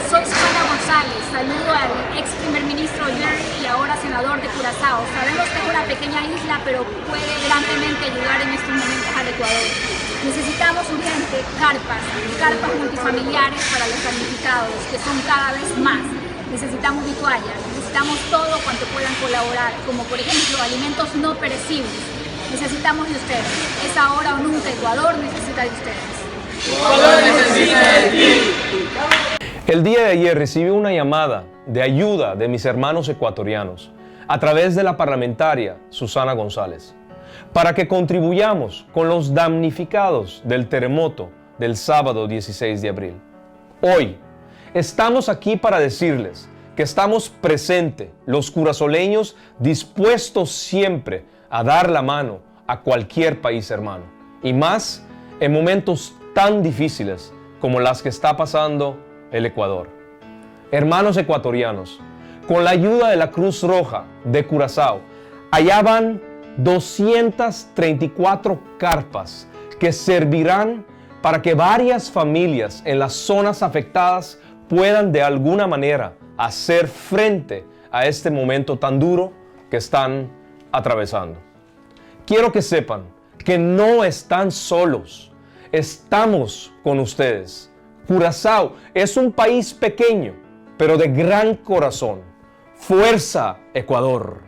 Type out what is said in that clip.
Soy Susana González, saludo al ex primer ministro Jerry y ahora senador de Curazao. Sabemos que es una pequeña isla, pero puede grandemente ayudar en estos momentos al Ecuador. Necesitamos urgente carpas multifamiliares para los damnificados, que son cada vez más. Necesitamos vituallas, necesitamos todo cuanto puedan colaborar, como por ejemplo alimentos no perecibles. Necesitamos de ustedes. Es ahora o nunca. Ecuador necesita de ustedes. Ecuador necesita de ti. El día de ayer recibí una llamada de ayuda de mis hermanos ecuatorianos a través de la parlamentaria Susana González para que contribuyamos con los damnificados del terremoto del sábado 16 de abril. Hoy estamos aquí para decirles que estamos presentes, los curazoleños, dispuestos siempre a dar la mano a cualquier país hermano, y más en momentos tan difíciles como las que está pasando el Ecuador. Hermanos ecuatorianos, con la ayuda de la Cruz Roja de Curazao, allá van 234 carpas que servirán para que varias familias en las zonas afectadas puedan de alguna manera hacer frente a este momento tan duro que están atravesando. Quiero que sepan que no están solos, estamos con ustedes. Curazao es un país pequeño, pero de gran corazón. ¡Fuerza, Ecuador!